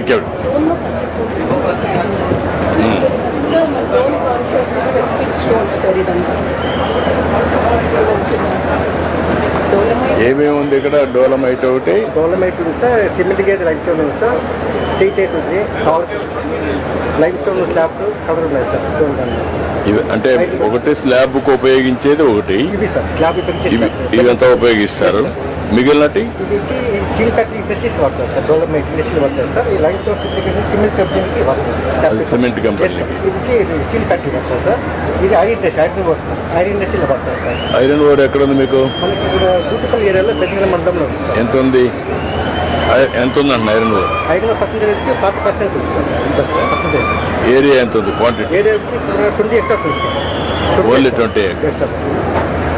Thank you. ఏమేమి ఉంది ఇక్కడ? డోలమైట్ ఒకటి, డోలమైట్ ఉంది sir, cement gate lime stone ఉంది సార్, స్ట్రీట్ గేట్ ఉంది, లైమ్ స్టోన్ స్లాబ్స్ కవర్ ఉన్నాయి సార్. ఇవి అంటే ఒకటి స్లాబ్ కు ఉపయోగించేది ఒకటి, ఇవి సార్ స్లాబ్ ఇదంతా ఉపయోగిస్తారు. మిగిలినటి ఇది వచ్చి స్టీల్ ఫ్యాక్టరీ ఇండస్ట్రీస్ వాడతారు సార్, డెవలప్మెంట్ ఇండస్ట్రీ వాడతారు సార్. ఈ లైన్ సిమెంట్ కంపెనీకి వాడతారు సార్, సిమెంట్ కంపెనీ. ఇది వచ్చి స్టీల్ ఫ్యాక్టరీ వాడతారు సార్. ఇది ఐరన్ ఇండస్ట్రీ, ఐరన్ వాడతారు, ఐరన్ ఇండస్ట్రీలో వాడతారు సార్. ఐరన్ ఓర్ ఎక్కడ ఉంది మీకు? మనకి ఇక్కడ దూటుపల్లి ఏరియాలో పెద్ద మండలంలో ఉంది సార్. ఎంత ఉంది? ఎంత ఉందండి ఐరన్ ఓర్? ఐరన్ పర్సెంటేజ్ వచ్చి 40% ఉంది సార్. పర్సెంటేజ్ ఏరియా ఎంత ఉంది? క్వాంటిటీ ఏరియా వచ్చి 20 hectares ఉంది సార్. Only 20 acres.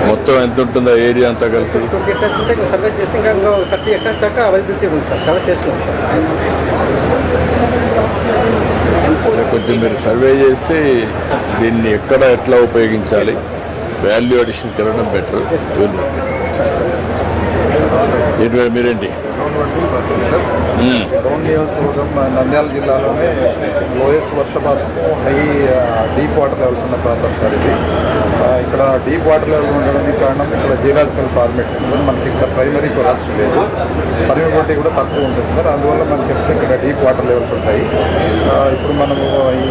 మొత్తం ఎంత ఉంటుందో ఏరియా అంతా కలిసి? 20 hectares ఉంటే ఇంకా సర్వే చేస్తే ఇంకా 30 hectares దాకా అవైలబిలిటీ ఉంది సార్. సర్వే చేసుకోండి సార్. కొంచెం మీరు సర్వే చేస్తే దీన్ని ఎక్కడ ఎట్లా ఉపయోగించాలి, వాల్యూ అడిషన్ కలగడం బెటర్. మీరేంటి? డౌన్ నియోజకవర్గం నంద్యాల జిల్లాలోనే లోయెస్ట్ వర్షపాతము హై డీప్ వాటర్ లెవెల్స్ ఉన్న ప్రాంతం సార్ ఇది. ఇక్కడ డీప్ వాటర్ లెవెల్ ఉండడానికి కారణం ఇక్కడ జియోలాజికల్ ఫార్మేషన్ ఉంటుంది. మనకి ఇక్కడ ప్రైమరీ కొరాస్ లేదు, పర్మిబిలిటీ కూడా తక్కువ ఉంటుంది సార్. అందువల్ల మనకి ఎప్పుడు ఇక్కడ డీప్ వాటర్ లెవెల్స్ ఉంటాయి. ఇప్పుడు మనము ఈ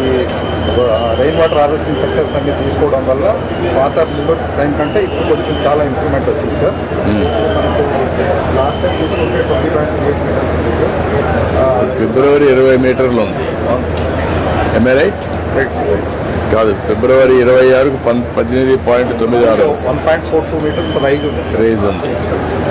రెయిన్ వాటర్ హార్వెస్టింగ్ సెక్టర్స్ అన్ని తీసుకోవడం వల్ల వాటర్ టైం కంటే ఇప్పుడు కొంచెం చాలా ఇంప్రూవ్మెంట్ వచ్చింది సార్. లాస్ట్ టైం తీసుకుంటే 20.8 మీటర్స్ ఉంది, ఫిబ్రవరి 20 మీటర్లు ఉంది. MA right? కాదు, ఫిబ్రవరి 26కు 18.96, 1.42 మీటర్స్ రైజ్ ఉంది.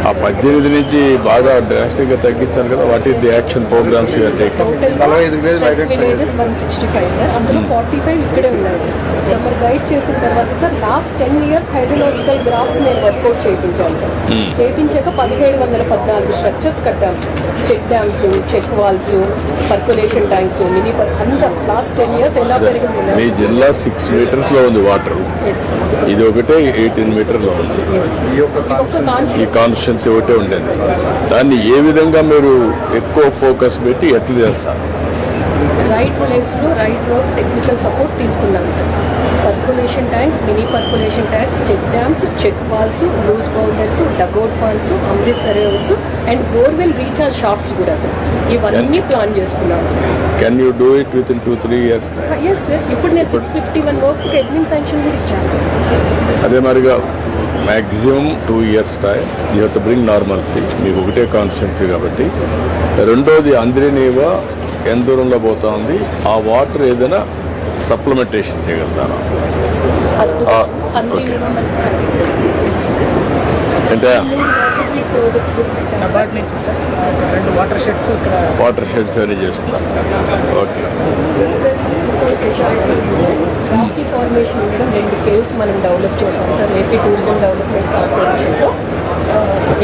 ఆ 18 నుంచి బాగా డ్రాస్టిక్ గా తగ్గించాలి కదా. What is the action programs you're taking? 45 villages 165 sir, అందులో 45 ఇక్కడే ఉన్నాయి సార్. నెంబర్ గైడ్ చేసిన తర్వాత sir last 10 years hydrological graphs నేను వర్కౌట్ చేయించాను సార్. చేయించాక 1714 స్ట్రక్చర్స్ కట్టాం sir. Check dams, check walls, percolation tanks, mini అంతా లాస్ట్ 10 years ఎలా పెరిగింది. మీ జిల్లా 6 మీటర్స్ లో ఉంది వాటర్, ఇది ఒకటే 18 మీటర్లో ఉంది. ఈ కాన్స్టిట్యున్సీ ఒకటే ఉండేది. దాన్ని ఏ విధంగా మీరు ఎక్కువ ఫోకస్ పెట్టి ఎట్లా చేస్తారు? రైట్ ప్లేస్లో రైట్ వర్క్ టెక్నికల్ సపోర్ట్ తీసుకున్నాం sir. Percolation tanks, mini percolation tanks, check dams, check walls, loose boulders, dugout ponds, అమ్రిస్ సరేవ్స్ అండ్ బోర్వెల్ రీఛార్జ్ షాఫ్ట్స్ కూడా సార్. ఇవన్నీ ప్లాన్ చేసుకున్నాం sir. Can you do it with in 2-3 years? Yes sir. ఇప్పుడు నేను 651 వర్క్స్కి admin sanction కూడా ఇచ్చాను sir. అదే మరిగా maximum 2 years time you have to bring normalcy. మీకు ఒకటే కాన్స్టిట్యున్సీ కాబట్టి. రెండోది అంద్రినీవా ఎంత దూరంలో పోతా ఉంది, ఆ వాటర్ ఏదైనా సప్లిమెంటేషన్ చేయగలుగుతారా? అంటే వాటర్ షెడ్స్ అన్నీ చేస్తున్నారు. ఓకే. రాకీ ఫార్మేషన్ ఉండడం 2 కేవ్స్ మనం డెవలప్ చేసాం సార్. ఏపీ టూరిజం డెవలప్మెంట్ కార్పొరేషన్తో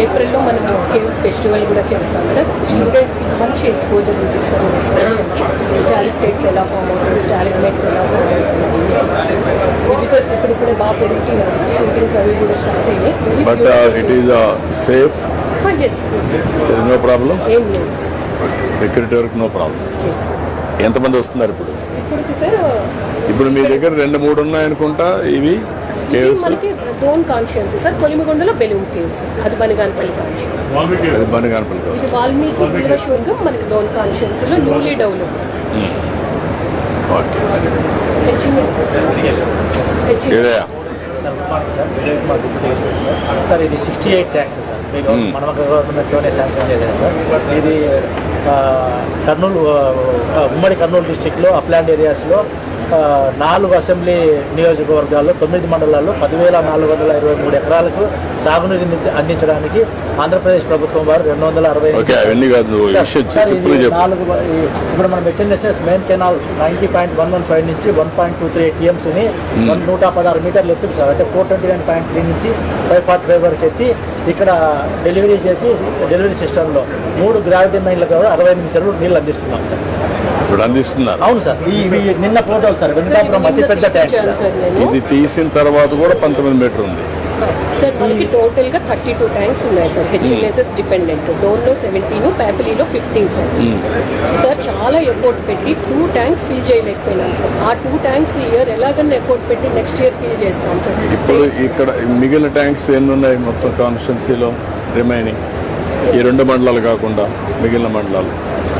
ఏప్రిల్లో మనం కేవ్స్ ఫెస్టివల్ కూడా చేస్తాం సార్. స్టూడెంట్స్కి మంచి ఎక్స్పోజర్ ఇస్తారు ఎక్స్కర్షన్కి. స్టాలిక్టైట్స్ ఎలా ఫామ్ అవుతాయి, స్టాలిగ్మైట్స్ ఎలా ఫామ్ అవుతాయి, విజిటర్స్ ఇప్పుడిప్పుడే బాగా పెరుగుతున్నారు సార్. షూటింగ్స్ అవి కూడా స్టార్ట్ అయినాయి. But it is safe? Yes, no problem. ఏం లేదు సార్. సెక్యూరిటీ వరకు నో ప్రాబ్లం. ఎంతమంది వస్తున్నారు ఇప్పుడు? ఇప్పటికి సార్ ఇప్పుడు మీ దగ్గర 2-3 ఉన్నాయనుకుంటా ఇవి కేవ్స్. మనకి డోన్ కాన్షియన్స్ సార్. కొలిమిగొండలో బెలూన్ కేవ్స్, అది బనగానపల్లి కాన్షియన్స్. అది బనగానపల్లి కేవ్స్. ఇది వాల్మీకి వీరశ్వర్గం మనకి డోన్ కాన్షియన్స్ లో newly developed sir. Okay. Sir ఇది 68 ట్యాంక్స్ సార్. మన గవర్నమెంట్లోనే శాంక్షన్ చేశారు సార్. ఇది కర్నూలు, ఉమ్మడి కర్నూలు డిస్టిక్లో అప్లాండ్ ఏరియాస్లో 4 అసెంబ్లీ నియోజకవర్గాల్లో 9 మండలాల్లో 10,423 ఎకరాలకు సాగునీరు అందించడానికి ఆంధ్రప్రదేశ్ ప్రభుత్వం వారు 260. ఇప్పుడు మనం మెయింటెనెన్స్ మెయిన్ కెనాల్ 90.115 నుంచి 1.23 TMCని 116 మీటర్లు ఎత్తుకు సార్. అంటే 429.3 నుంచి 545 వరకు ఎత్తి ఇక్కడ డెలివరీ చేసి డెలివరీ సిస్టంలో 3 గ్రావిటీ మైన్ల ద్వారా 68 చెరువులు నీళ్ళు అందిస్తున్నాం సార్. ఇప్పుడు అందిస్తున్నారు? అవును సార్. ఇవి నిన్న పోర్టల్ సార్. వెంకటాపురం అతిపెద్ద ట్యాంక్ సార్. ఇది తీసిన తర్వాత కూడా 19 మీటర్ ఉంది. సార్ మనకి టోటల్గా 32 ట్యాంక్స్ ఉన్నాయి సార్, హెచ్ఎన్ఎస్ఎస్ డిపెండెంట్. డోన్లో 17, ప్యాపిలీలో 15 సార్. సార్ చాలా ఎఫర్ట్ పెట్టి 2 ట్యాంక్స్ ఫిల్ చేయలేకపోయినాం సార్. ఆ 2 ట్యాంక్స్ ఇయర్ ఎలాగన్నా ఎఫర్ట్ పెట్టి నెక్స్ట్ ఇయర్ ఫిల్ చేస్తాం సార్. ఇప్పుడు ఇక్కడ మిగిలిన ట్యాంక్స్ ఎన్ని ఉన్నాయి మొత్తం కాన్స్టిట్యున్సీలో రిమైనింగ్, ఈ 2 మండలాలు కాకుండా మిగిలిన మండలాలు?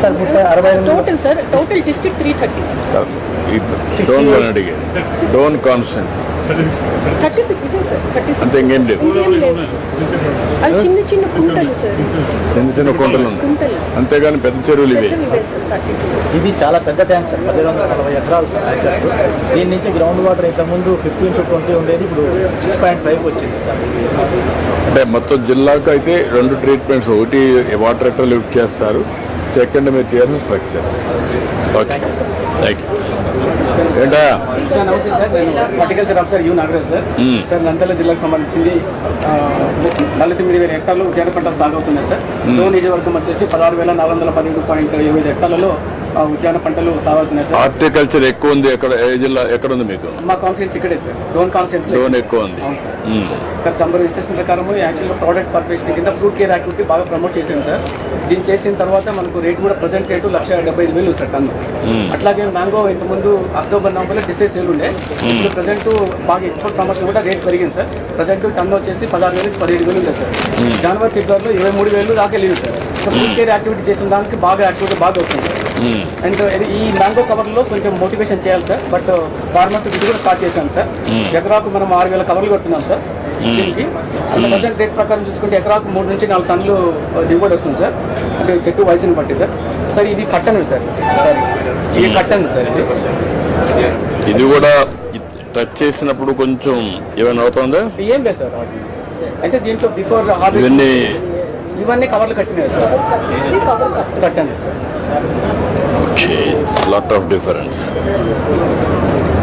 Sir 60 total sir, total district 330 sir. Dhone అడిగే డోన్ కాన్స్టిట్యున్సీ 36 ఇదే సార్, 36 అంతే, ఇంకేం లేవు. ఇంకేం లేవు సార్. అవి చిన్న చిన్న కుంటలు సార్, చిన్న చిన్న కొండలు ఉన్నాయి, కుంటలు సార్. అంతేగాని పెద్ద చెరువులు ఇవే. పెద్దవి ఇవే సార్ 32. ఇది చాలా పెద్ద ట్యాంక్ సార్, 1140 ఎకరాలు సార్ యాక్చువల్. దీని నుంచి గ్రౌండ్ వాటర్ ఇంతకుముందు 15 to 20 ఉండేది, ఇప్పుడు 6.5 వచ్చింది సార్. అంటే మొత్తం జిల్లాకు అయితే 2 ట్రీట్మెంట్స్, ఒకటి వాటర్ ఎక్కడ లిఫ్ట్ చేస్తారు, సెకండ్ మీరు చేయాల్సిన స్ట్రక్చర్స్. Okay, thank you. ఏంటా సార్ నమస్తే సార్, నేను horticulture officer you Nagaraj sir. Sir Nandyal జిల్లాకు సంబంధించింది 49,000 హెక్టార్లు ఉద్యాన పంటలు సాగు అవుతున్నాయి సార్. డోన్ నియోజకవర్గం వచ్చేసి 16,415.25 హెక్టార్లలో ఉద్యాన పంటలు సాగు అవుతున్నాయి సార్. హార్టికల్చర్ ఎక్కువ ఉంది ఎక్కడ, ఏ జిల్లా ఎక్కడ ఉంది మీకు? మా కాన్స్టిట్యూన్స్ ఇక్కడే సార్, డోన్ కాన్స్టిట్యూన్స్. డోన్ ఎక్కువ ఉంది. అవును సార్. సార్ నంబర్ ఇన్సెస్మెంట్ ప్రకారం యాక్చువల్గా ప్రోడక్ట్ ఫార్మేషన్ కింద ఫ్రూట్ కేర్ యాక్టివిటీ బాగా ప్రమోట్ చేసాం సార్. దీన్ని చేసిన తర్వాత మనకు రేట్ కూడా ప్రజెంట్ రేటు 1,75,000 సార్ టన్ను. అట్లాగే మ్యాంగో ఇంతకుముందు అక్టోబర్ నవంబర్లో డిసైజ్ సేల్ ఉండే, ఇప్పుడు ప్రజెంట్ బాగా ఎక్స్పోర్ట్ ప్రమోషన్ కూడా రేట్ పెరిగింది సార్. ప్రజెంట్ టన్ను వచ్చేసి 16,000 నుంచి 17,000 ఉంది సార్. జనవరి ఫిబ్రవరిలో 23,000 దాకా వెళ్ళింది సార్. ఫ్రూట్ కేర్ యాక్టివిటీ చేసిన దానికి బాగా యాక్టివిటీ బాగా వస్తుంది. అండ్ ఈ మ్యాంగో కవర్లో కొంచెం మోటివేషన్ చేయాలి సార్, బట్ ఫార్మర్స్ ఇది కూడా స్టార్ట్ చేశాం సార్. ఎకరాకు మనం 6,000 కవర్లు కొట్టున్నాం సార్ దీనికి. అంటే ప్రజెంట్ రేట్ ప్రకారం చూసుకుంటే ఎకరాకు 3 నుంచి 4 టన్నులు దిగుబడి వస్తుంది సార్, అంటే చెట్టు వయసుని బట్టి సార్. సార్ ఇది కట్టను సార్, సారీ ఇది కట్టను సార్. ఇది కూడా టచ్ చేసినప్పుడు కొంచెం ఏమైనా అవుతుందా? ఏం లేదు సార్, అయితే దీంట్లో బిఫోర్ హార్వెస్ట్ ఇవన్నీ కవర్లు కట్టినాయి సార్, ఇది కవర్ కట్. కట్టాను sir. Okay, lot of difference.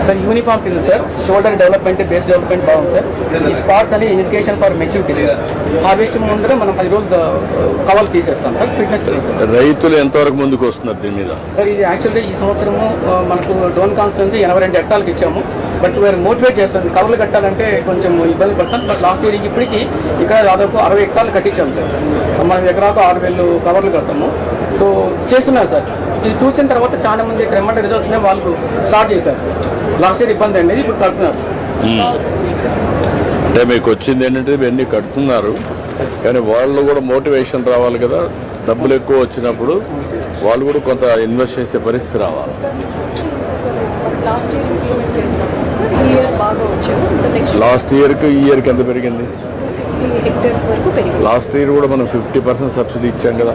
Sir uniform కింద sir, shoulder development, base development బాగుంది సార్. ఈ స్పాట్స్ అని indication for maturity sir. Harvesting ముందర మనం 10 రోజులు కవర్లు తీసేస్తాం సార్. స్వీట్నెస్ రైతులు ఎంతవరకు ముందుకు వస్తున్నారు దీని మీద? సార్ ఇది యాక్చువల్గా ఈ సంవత్సరము మనకు డోన్ కాన్స్టిట్యున్సీ 82 హెక్టార్లకు ఇచ్చాము. బట్ వేరే మోటివేట్ చేస్తాం, కవర్లు కట్టాలంటే కొంచెం ఇబ్బంది పడతాం. బట్ లాస్ట్ ఇయర్ ఇప్పటికి ఇక్కడ దాదాపు 60 హెక్టార్లు కట్టించాము సార్. మనం ఎకరాకు 6,000 కవర్లు కడతాము. సో చేస్తున్నారు సార్. ఇది చూసిన తర్వాత చాలా మంది ట్రెమండ్ రిజల్ట్స్ వాళ్ళు స్టార్ట్ చేశారు సార్. లాస్ట్ ఇయర్ ఇబ్బంది అనేది ఇప్పుడు కడుతున్నారు. అంటే మీకు వచ్చింది ఏంటంటే ఇవన్నీ కడుతున్నారు, కానీ వాళ్ళు కూడా మోటివేషన్ రావాలి కదా. డబ్బులు ఎక్కువ వచ్చినప్పుడు వాళ్ళు కూడా కొంత ఇన్వెస్ట్ చేసే పరిస్థితి రావాలి. లాస్ట్ ఇయర్ ఇంప్లిమెంట్ చేసాం సార్, ఈ ఇయర్ బాగా వచ్చాము. నెక్స్ట్ లాస్ట్ ఇయర్కి ఈ ఇయర్కి ఎంత పెరిగింది? 50 హెక్టర్స్ వరకు పెరిగింది. లాస్ట్ ఇయర్ కూడా మనం 50% సబ్సిడీ ఇచ్చాం కదా.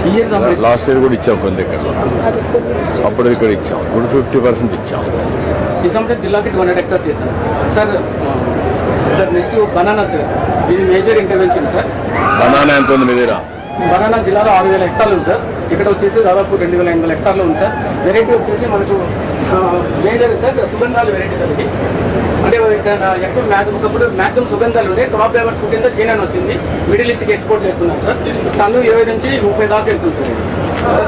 ఈ ఇయర్ లాస్ట్ ఇయర్ కూడా ఇచ్చాం కొన్ని దగ్గరలో, అది కొన్ని districts. అప్పుడు ఇక్కడ ఇచ్చాం, ఇప్పుడు 50% ఇచ్చాం. ఈ సంవత్సరం జిల్లాకి 200 హెక్టార్స్ చేశాను sir. Sir next banana sir, ఇది మేజర్ ఇంటర్వెన్షన్ సార్. బనానా ఎంత ఉంది మీ దగ్గర? బనానా జిల్లాలో 6,000 హెక్టార్లు ఉంది సార్. ఇక్కడ వచ్చేసి దాదాపు 2,800 హెక్టార్లు ఉంది సార్. వెరైటీ వచ్చేసి మనకు మేజర్ సార్ సుగంధాలు వెరైటీ సార్. ఇది అంటే ఎక్కువ ఒకప్పుడు మ్యాక్సిమం సుగంధాలు ఉండే, క్రాప్ డ్రైవర్స్ కింద చైనా వచ్చింది, మిడిల్ ఈస్ట్కి ఎక్స్పోర్ట్ చేస్తున్నాం సార్. టన్ను 20 నుంచి 30 దాకా వెళ్తుంది సార్.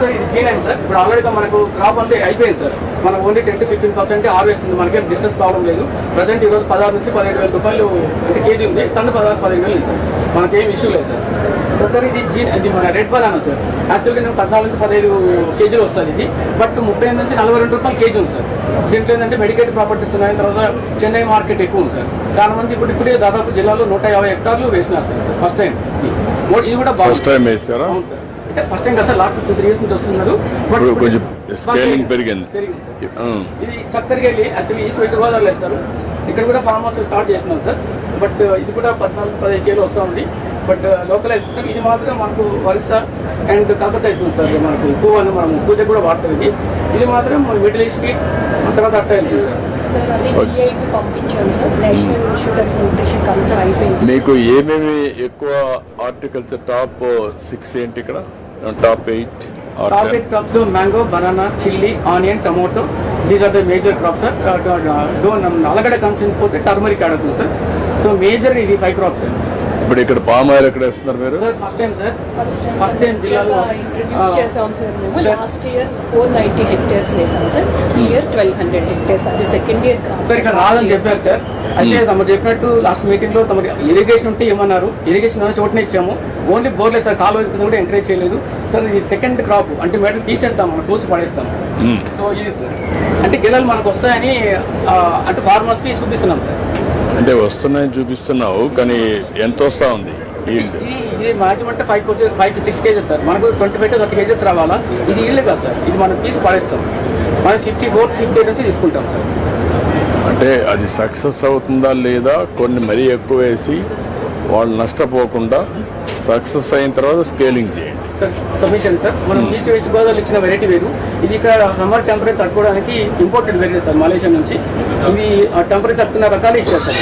సార్ ఇది చైనా సార్. ఇప్పుడు ఆల్రెడీగా మనకు క్రాప్ అంతా అయిపోయింది సార్. మనకు ఓన్లీ 10 to 15% హార్వెస్ట్ ఉంది. మనకేం డిస్టెన్స్ ప్రాబ్లం లేదు. ప్రజెంట్ ఈరోజు 16 నుంచి 17,000 రూపాయలు అంటే కేజీ ఉంది. Ton 15,000 sir. మనకేం ఇష్యూ లేదు సార్. సార్ ఇది మన రెడ్ బనానా సార్. యాక్చువల్గా నేను 14 నుంచి 15 కేజీలు వస్తుంది ఇది, బట్ 30 నుంచి 42 రూపాయలు కేజీ ఉంది సార్. దీంట్లో ఏంటంటే మెడికేట్ ప్రాపర్టీస్ ఉన్నాయి. తర్వాత చెన్నై మార్కెట్ ఎక్కువ ఉంది సార్. చాలా మంది ఇప్పుడే దాదాపు జిల్లాలో 150 హెక్టార్లు వేసినారు సార్. ఫస్ట్ టైం ఇది కూడా ఫస్ట్ టైం వేసారా? అంటే ఫస్ట్ టైం కదా సార్, లాస్ట్ 2-3 years నుంచి వస్తున్నారు. బట్ కొంచెం స్కేలింగ్ పెరిగింది. ఇది చక్కరగా వెళ్ళి యాక్చువల్లీ ఈస్ట్ వెస్ట్ గోదావరిలో వేస్తారు. ఇక్కడ కూడా ఫార్మ్ హౌస్ స్టార్ట్ చేస్తున్నారు సార్. బట్ ఇది కూడా 14-15 కేలు వస్తూ ఉంది. బట్ లోకల్ అయితే సార్ ఇది మాత్రం మనకు వరిసా అండ్ కాకత అవుతుంది సార్. మనకు పువ్వు అని మనం పూజ కూడా వాడతాం. ఇది మాత్రం మిడిల్ ఈస్ట్కి తర్వాత అట్ట వెళ్తుంది సార్. సార్ అది జిఐకి పంపించాను sir. National institute of nutrition అంతా అయిపోయింది. మీకు ఏమేమి ఎక్కువ హార్టికల్చర్ టాప్ 6 ఏంటి ఇక్కడ? Top 8 crops mango, banana, chilli, onion, tomato, these are the major crops sir. అలగడ కన్సెన్స్ పోతే టర్మరిక్ యాడ్ అవుతుంది సార్. సో మేజర్ ఇది 5 క్రాప్స్ సార్. ఇప్పుడు ఇక్కడ పామ్ ఆయిల్ ఎక్కడ వేస్తున్నారు మీరు? Sir first time sir, first time జిల్లాలో ఇంట్రడ్యూస్ చేసాం సార్ మేము. లాస్ట్ ఇయర్ 490 హెక్టేర్స్ వేసాం సార్. ఈ ఇయర్ 1,200 హెక్టేర్స్. అది సెకండ్ ఇయర్ క్రాప్ సార్. ఇక్కడ రాదని చెప్పారు సార్. అయితే తమరు చెప్పినట్టు లాస్ట్ మీటింగ్ లో తమరు ఇరిగేషన్ ఉంటే ఏమన్నారు, ఇరిగేషన్ అనే చోటనే ఇచ్చాము. ఓన్లీ బోర్లేదు సార్, కాలువ కూడా ఎంకరేజ్ చేయలేదు సార్. ఇది సెకండ్ క్రాప్ అంటే మెటల్ తీసేస్తాం, మనం తోచి పడేస్తాం. సో ఇది సార్ అంటే గెలలు మనకు వస్తాయని అంటే ఫార్మర్స్ కి చూపిస్తున్నాం సార్. అంటే వస్తున్నాయని చూపిస్తున్నావు, కానీ ఎంత వస్తా ఉంది? ఇది మాక్సిమం అంటే 5 to 6 కేజెస్ సార్. మనకు 25 to 30 కేజెస్ రావాలా. ఇది ఇల్లు కాదు సార్, ఇది మనం తీసి పడేస్తాం. మనం 54-58 నుంచి తీసుకుంటాం సార్. అంటే అది సక్సెస్ అవుతుందా లేదా, కొన్ని మరీ ఎక్కువ వేసి వాళ్ళు నష్టపోకుండా సక్సెస్ అయిన తర్వాత స్కేలింగ్ చేయండి సార్. సబ్మిషన్ సార్, మనం ఈస్ట్ వెస్ట్ గోదావరి ఇచ్చిన వెరైటీ వేరు. ఇది ఇక్కడ సమ్మర్ టెంపరేచర్ తట్టుకోవడానికి ఇంపోర్టెడ్ వెరైటీ సార్, మలేషియా నుంచి. ఇవి టెంపరేచర్ తట్టుకున్న రకాలు ఇచ్చారు సార్.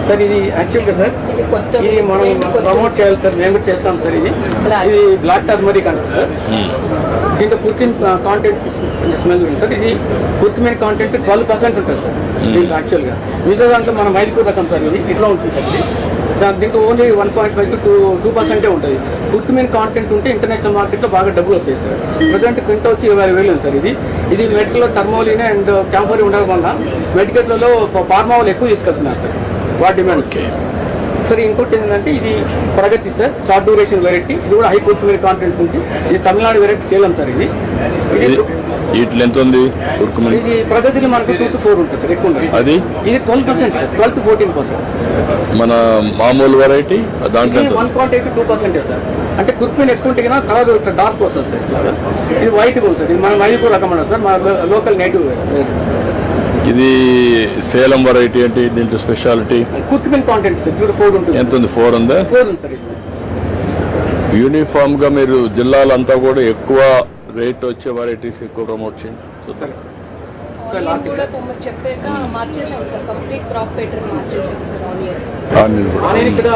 సార్ ఇది యాక్చువల్గా సార్ ఇది మనం ప్రమోట్ చేయాలి సార్, మేము కూడా చేస్తాం సార్. ఇది బ్లాక్ టర్మరిక్ అంటారు సార్. దీంట్లో కుర్కిన్ కాంటెంట్ స్మెల్ ఉంది సార్. ఇది కుర్కిమిన్ కాంటెంట్ 12% ఉంటుంది సార్ దీంట్లో యాక్చువల్గా. మిగతా దాంట్లో మన మైల్పూర్ రకం సార్, ఇది ఇట్లా ఉంటుంది సార్. ఇది దీంట్లో ఓన్లీ 1.5 to 2% ఉంటుంది. కుర్కిమిన్ కాంటెంట్ ఉంటే ఇంటర్నేషనల్ మార్కెట్లో బాగా డబ్బులు వస్తాయి సార్. ప్రజెంట్ క్వింటా వచ్చి 20,000 ఉంది సార్. ఇది మెడికల్లో థర్మోలిన్ అండ్ క్యాంఫోరీ ఉండడం వల్ల మెడికల్లలో ఫార్మా వాళ్ళు ఎక్కువ తీసుకెళ్తున్నారు సార్, వాటి డిమాండ్. సార్ ఇంకోటి ఏంటంటే ఇది ప్రగతి సార్, షార్ట్ డ్యూరేషన్ వెరైటీ. ఇది కూడా హై కుర్కుమిన్ కాంటెంట్ ఉంది. ఇది తమిళనాడు వెరైటీ సేలం సార్. ఇది వీటిలో ఎంత ఉంది? ఇది ప్రగతిలో మనకు 2 to 4 ఉంటుంది సార్, ఎక్కువ ఉంటుంది. అది ఇది 12% సార్, 12 to 14%. మన మామూలు వెరైటీ దాంట్లో 1.8 to 2% సార్. అంటే కుర్కుమిన్ ఎక్కువ ఉంటే కదా కలర్ ఇట్లా డార్క్ వస్తుంది సార్. ఇది వైట్ ఉంది సార్. ఇది మన మైల్పూర్ రకం అంటారు సార్, మన లోకల్ నేటివ్. ఇది సేలం వెరైటీ అంటే దీంట్లో స్పెషాలిటీ కుర్కుమిన్ కాంటెంట్ సార్ 4 ఉంటుంది. ఎంత ఉంది? 4 ఉందా? 4 ఉంది సార్. యూనిఫామ్ గా మీరు జిల్లాలంతా కూడా ఎక్కువ రేట్ వచ్చే వెరైటీస్ ఎక్కువ ప్రమోట్ చేయండి. ఆనియన్ కూడా తొమ్మిది చెప్పాక మార్చేసాం సార్, కంప్లీట్ క్రాప్ ప్యాటర్న్ మార్చేసాం సార్. ఆనియన్ ఇక్కడ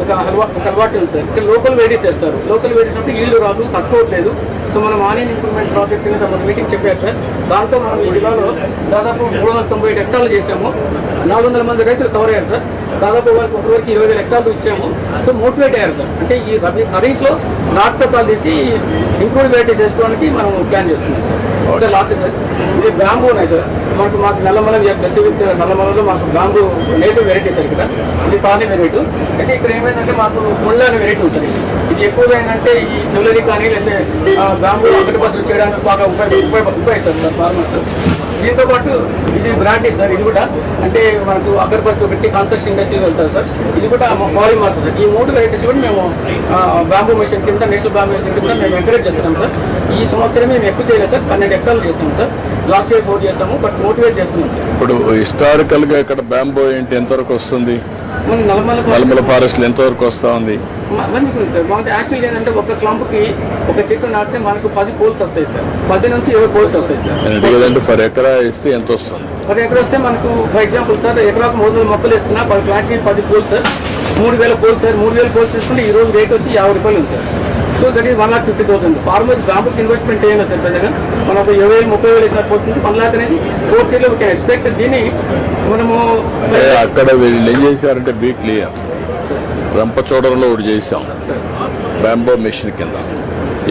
ఒక అలవాటు ఉంది సార్. ఇక్కడ లోకల్ వెరైటీస్ చేస్తారు. లోకల్ వెరైటీస్ అంటే ఈల్డ్ రాదు, తక్కువట్లేదు. సో మనం ఆనియన్ ఇంప్రూవ్మెంట్ ప్రాజెక్ట్ మీద మనం మీటింగ్ చెప్పారు సార్. దాంతో మనం ఈ జిల్లాలో దాదాపు 397 హెక్టార్లు చేసాము. 400 మంది రైతులు కవర్ అయ్యారు సార్. దాదాపు వాళ్ళకి ఒకరికి 20,000 హెక్టార్లు ఇచ్చాము. సో మోటివేట్ అయ్యారు సార్. అంటే ఈ ఖరీఫ్లో నాటుతకాలు తీసి ఇంప్రూవ్ వెరైటీస్ చేసుకోవడానికి మనం ప్లాన్ చేస్తున్నాం సార్. సార్ లాస్ట్ సార్ ఇది బ్యాంబూ ఉన్నాయి సార్. మాకు నల్లమల ప్లస్ విత్ నల్లమలలో మాకు బ్యాంబూ నేటివ్ వెరైటీ సార్. ఇక్కడ ఇది తానే వెరైటీ. అయితే ఇక్కడ ఏమైందంటే మాకు ముళ్ళ అనే వెరైటీ ఉంటుంది. ఇది ఎక్కువగా ఏంటంటే ఈ జ్యువెలరీ కానీ లేకపోతే బ్యాంబూ అగరబత్తులు చేయడానికి బాగా ఉపయోగిస్తారు సార్ ఫార్మర్స్. దీంతో పాటు ఇది బ్రాండ్ సార్. ఇది కూడా అంటే మనకు అగరబత్తులు పెట్టి కన్స్ట్రక్షన్ ఇండస్ట్రీలో వెళ్తారు సార్. ఇది కూడా పాలిమర్ సార్. ఈ 3 వెరైటీస్ కూడా మేము బ్యాంబూ మిషన్ కింద, నేషనల్ బ్యాంబూ మిషన్ కింద మేము ఎంకరేజ్ చేస్తున్నాం సార్. ఈ సంవత్సరం మేము ఎక్కువ చేయలేదు సార్, 12 హెక్టార్లు చేస్తాం సార్. లాస్ట్ ఇయర్ 4 చేస్తాము, బట్ మోటివేట్ చేస్తున్నాం సార్. ఇప్పుడు హిస్టారికల్ గా ఇక్కడ బ్యాంబో ఏంటి ఎంతవరకు వస్తుంది? నల్లమల ఫారెస్ట్ ఎంతవరకు వస్తా ఉంది? మంచిగా సార్. మాకు యాక్చువల్గా ఏంటంటే ఒక క్లంప్కి ఒక చెట్టు నాటితే మనకు 10 పోల్స్ వస్తాయి సార్. 10 నుంచి 20 పోల్స్ వస్తాయి సార్. ఫర్ ఎకరా ఇస్తే ఎంత వస్తుంది? పర్ ఎకరా వస్తే మనకు ఫర్ ఎగ్జాంపుల్ సార్ ఎకరాకు 300 మొక్కలు వేసుకున్నా పర్ ప్లాట్కి 10 poles sir. 3,000 poles sir. 3,000 poles తీసుకుంటే ఈ రోజు రేట్ వచ్చి 50 రూపాయలు ఉంది sir. So that is 1,50,000. Farmers బ్యాంబుకి ఇన్వెస్ట్మెంట్ చేయాలి సార్. పెద్దగా మనం ఒక 20,000-30,000 వేసినా పోతుంది. 1 లాక్ అనేది 4 ఇయర్లో వీ కెన్ ఎక్స్పెక్ట్. దీన్ని మనము అక్కడ వీళ్ళు ఏం చేశారంటే బీ క్లియర్, రంపచోడవరంలో ఒకటి చేసాం బ్యాంబో మిషన్ కింద.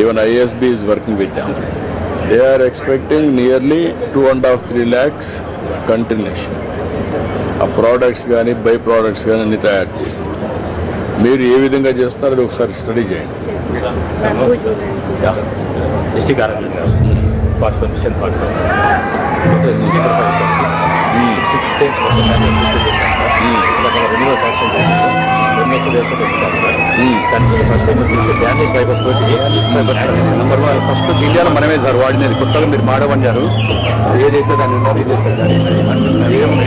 Even ISB is working with them. They are expecting nearly 2.5-3 lakhs continuation. ఆ ప్రోడక్ట్స్ కానీ బై ప్రోడక్ట్స్ కానీ అన్ని తయారు చేసి మీరు ఏ విధంగా చేస్తున్నారో అది ఒకసారి స్టడీ చేయండి. District organise mission district 6 states renewal faction చేశారు. డ్యామేజ్ ఫైబర్స్ తోటి నెంబర్ 1 ఫస్ట్ ఇండియాలో మనమే సార్ వాడినది. కొత్తగా మీరు మాడమన్నారు ఏదైతే దాన్ని ఉన్నారు ఇదే సార్.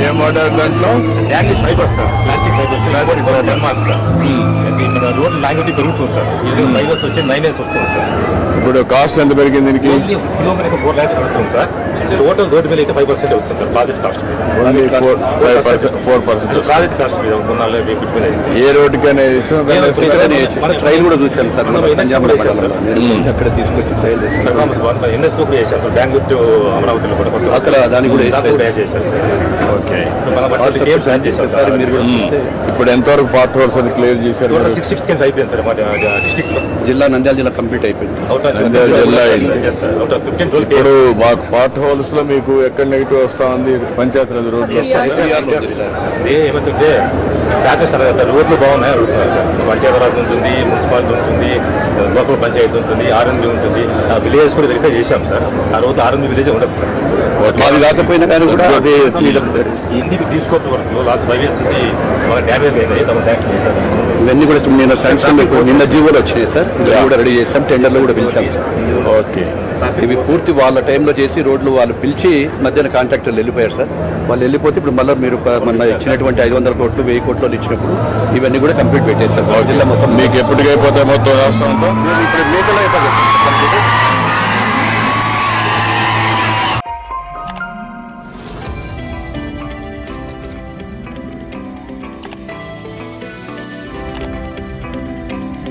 ఏం వాడారు దాంట్లో? Damage fibres sir, plastic fibres Denmark sir. మన రోడ్ లాంగ్వేజ్ పెరుగుతుంది సార్. ఇది ఫైబర్స్ వచ్చి 9 years వస్తుంది సార్. ఇప్పుడు కాస్ట్ ఎంత పెరిగింది దీనికి? కిలోమీటర్ 4 lakhs పడుతుంది సార్. టోటల్ రోడ్డు మీద అయితే 5% వస్తుంది సార్ ప్రాజెక్ట్ కాస్ట్ మీద. 4% ప్రాజెక్ట్ కాస్ట్ మీద కొన్నాళ్ళు పెట్టుకుని ఏ రోడ్డుకైనా మన ట్రైల్ కూడా చూసాను సార్. అక్కడ తీసుకొచ్చి ట్రైల్ చేశాను. ఎన్ఎస్ కూడా చేశారు సార్. బెంగళూరు టు అమరావతిలో కూడా అక్కడ దాన్ని కూడా చేశారు సార్. ఓకే. చేశారు సార్. మీరు కూడా ఇప్పుడు ఎంతవరకు పార్ట్ హోల్స్ అది క్లియర్ చేశారు? 6 games అయిపోయింది సార్. మా డిస్ట్రిక్ట్ లో నంద్యాల జిల్లా కంప్లీట్ అయిపోయింది. ఇప్పుడు మాకు పార్ట్ హోల్స్ లో మీకు ఎక్కడ నెగిటివ్ వస్తా ఉంది పంచాయతీరాజ్ రోడ్లు ఏమంటుంటే ప్యాచెస్ రోడ్లు బాగున్నాయి అడుగుతున్నారు సార్. పంచాయతీరాజ్ ఉంటుంది, మున్సిపాలిటీ ఉంటుంది, లోకల్ పంచాయతీ ఉంటుంది, ఆర్ఎంబీ ఉంటుంది. ఆ విలేజ్ కూడా వెరిఫై చేశాం సార్. ఆ రోజు ఆర్ఎంబీ విలేజ్ ఉండదు సార్. మాది కాకపోయినా కానీ కూడా ఇంటికి తీసుకోవడం వరకు లాస్ట్ 5 years నుంచి మాకు డ్యామేజ్ అయినాయి. తమ శాంక్షన్ చేశారు. ఇవన్నీ కూడా నిన్న శాంక్షన్ నిన్న జీవోలు వచ్చినాయి సార్. ఇవన్నీ కూడా రెడీ చేసాం, టెండర్లు కూడా పిలిచాం సార్. ఓకే, ఇవి పూర్తి వాళ్ళ టైంలో చేసి రోడ్లు వాళ్ళు పిలిచి మధ్యాహ్న కాంట్రాక్టర్లు వెళ్ళిపోయారు సార్. వాళ్ళు వెళ్ళిపోతే ఇప్పుడు మళ్ళీ మీరు మొన్న ఇచ్చినటువంటి 500 కోట్లు 1000 కోట్లు ఇచ్చినప్పుడు ఇవన్నీ కూడా కంప్లీట్ పెట్టేస్తారు జిల్లా మొత్తం. మీకు ఎప్పటికైపోతే మొత్తం రాష్ట్రం అంతా ఇప్పుడు మీకలో అయిపోతుంది.